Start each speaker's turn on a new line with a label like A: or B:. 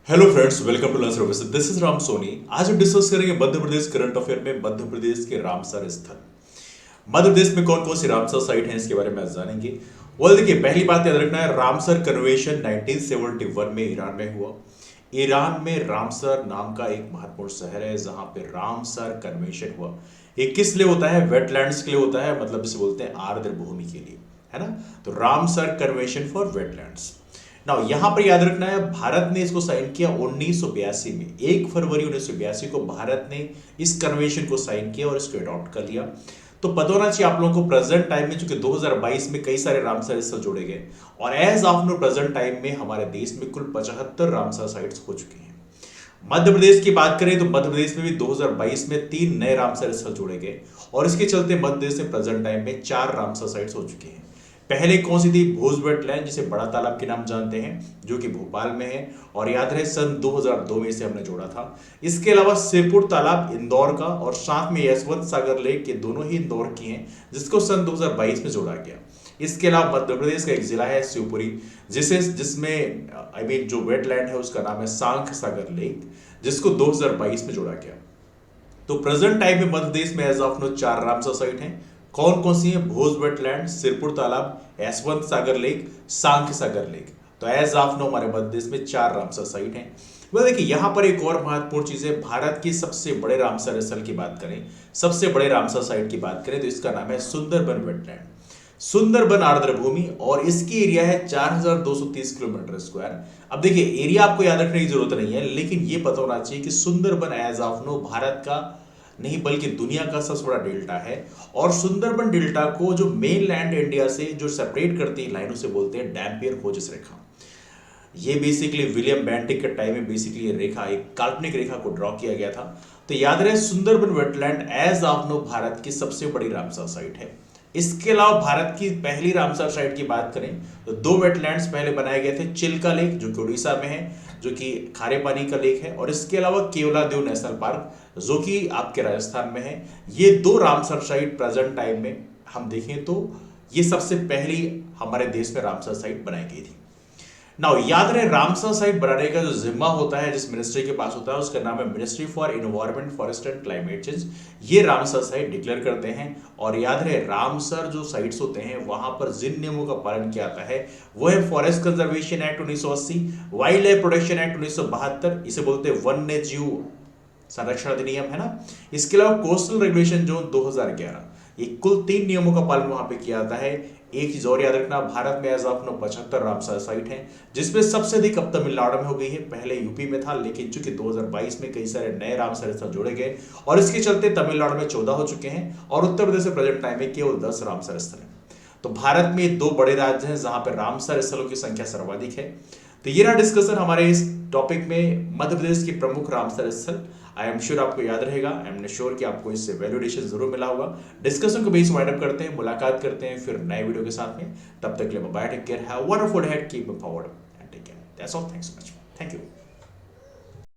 A: Hello friends, welcome to learn service. This is Ram Soni. आज हम discuss करेंगे मध्य प्रदेश करंट अफेयर में मध्य प्रदेश के रामसर स्थल। मध्य प्रदेश में कौन कौन सी रामसर साइट हैं इसके बारे में आज जानेंगे। देखिए, पहली बात याद रखना है, रामसर कन्वेंशन 1971 में ईरान में हुआ। ईरान में रामसर नाम का एक महत्वपूर्ण शहर है जहां पे रामसर कन्वेंशन हुआ। ये किस लिए होता है? वेटलैंड्स के लिए होता है, मतलब इसे बोलते हैं आर्द्र भूमि के लिए, है ना। तो Ramsar convention for wetlands. Now यहां पर याद रखना है, भारत ने इसको साइन किया 1982 में। 1 फरवरी 1982 को भारत ने इस कन्वेंशन को साइन किया और इसको अडॉप्ट कर लिया। तो पता होना चाहिए आप लोगों को, प्रेजेंट टाइम में चूंकि 2022 में कई सारे रामसर स्थल जोड़े गए और as of now present time में हमारे देश में कुल 75 रामसर साइट्स हो चुके हैं। मध्य प्रदेश की बात करें तो मध्य प्रदेश में भी 2022 में 3 नए रामसर स्थल जोड़े गए और इसके चलते मध्य प्रदेश में प्रेजेंट टाइम में 4 रामसर साइट्स हो चुके हैं। पहले कौन सी थी? भोज वेटलैंड, जिसे बड़ा तालाब के नाम जानते हैं, जो कि भोपाल में है और याद रहे सन 2002 में इसे हमने जोड़ा था। इसके अलावा सिरपुर तालाब इंदौर का और साथ में यशवंत सागर लेक, ये दोनों ही इंदौर की हैं, जिसको सन 2022 में जोड़ा गया। इसके अलावा मध्य प्रदेश का एक जिला है शिवपुरी, जिसमें जो वेटलैंड है उसका नाम है सांख सागर लेक, जिसको 2022 में जोड़ा गया। तो प्रेजेंट टाइम में मध्य प्रदेश में as of now 4 Ramsar site हैं। कौन कौन सी हैं? Bhoj wetland, Sirpur Talab, Yashwant Sagar lake, Sankh Sagar lake. तो एज ऑफ नो हमारे मध्य प्रदेश में 4 रामसर साइट हैं। देखिए, यहां पर एक और महत्वपूर्ण चीज है, भारत की सबसे बड़े रामसर स्थल की बात करें, सबसे बड़े रामसर साइट की बात करें तो इसका नाम है सुंदरबन वेटलैंड। सुंदरबन आर्द्र भूमि और इसकी एरिया है 4230 किलोमीटर स्क्वायर। अब देखिए, एरिया आपको याद रखने की जरूरत नहीं है, लेकिन ये पता होना चाहिए कि Sundarban as of now Bharat का नहीं बल्कि दुनिया का सबसे बड़ा डेल्टा है। और सुंदरबन डेल्टा को जो मेन लैंड इंडिया से जो सेपरेट करती है लाइनों से बोलते हैं डैम्पियर होजस रेखा। ये बेसिकली विलियम बेंटिक के टाइम में बेसिकली ये रेखा, एक काल्पनिक रेखा को ड्रॉ किया गया था। तो याद रहे, Sundarban wetland as of now Bharat की सबसे बड़ी रामसर साइट है। इसके अलावा भारत की पहली रामसर साइट की बात करें तो 2 वेटलैंड्स पहले बनाए गए थे। चिल्का लेक, जो कि उड़ीसा में है, जो कि खारे पानी का लेक है, और इसके अलावा केवलादेव नेशनल पार्क, जो कि आपके राजस्थान में है। ये 2 रामसर साइट प्रेजेंट टाइम में हम देखें तो ये सबसे पहली हमारे देश में रामसर साइट बनाई गई थी। नाउ याद रहे, रामसर साइट बनाने का जो जिम्मा होता है, जिस मिनिस्ट्री के पास होता है, उसका नाम है ministry for environment, forest and climate change. ये रामसर साइट डिक्लेयर करते हैं। और याद रहे, रामसर जो साइट्स होते हैं वहां पर जिन नियमों का पालन किया जाता है वो है forest conservation act 1980, wild life protection act 1972, इसे बोलते हैं वन्य जीव संरक्षण अधिनियम, है ना। इसके अलावा कोस्टल रेगुलेशन जोन 2011। ये कुल 3 नियमों का पालन वहां पे किया जाता है। एक चीज और याद रखना, भारत में as of now 75 Ramsar site हैं, जिसमें सबसे अधिक अब तमिलनाडु में हो गई है। पहले यूपी में था, लेकिन चूंकि 2022 में कई सारे नए रामसर स्थल जोड़े गए और इसके चलते तमिलनाडु में 14 हो चुके हैं और उत्तर प्रदेश में प्रेजेंट टाइम में केवल 10 रामसर स्थल हैं। तो भारत में 2 बड़े राज्य हैं जहां पर रामसर स्थलों की संख्या सर्वाधिक है। तो ये रहा डिस्कशन हमारे इस टॉपिक में मध्य प्रदेश के प्रमुख रामसर स्थल। आई एम श्योर आपको याद रहेगा, आई एम श्योर कि आपको इससे वैल्यूडेशन जरूर मिला होगा। डिस्कशन को बेस वाइंड अप करते हैं, मुलाकात करते हैं फिर नए वीडियो के साथ में। तब तक के लिए bye, take care, have a wonderful day, keep moving forward and take care. That's all, thanks so much, thank you.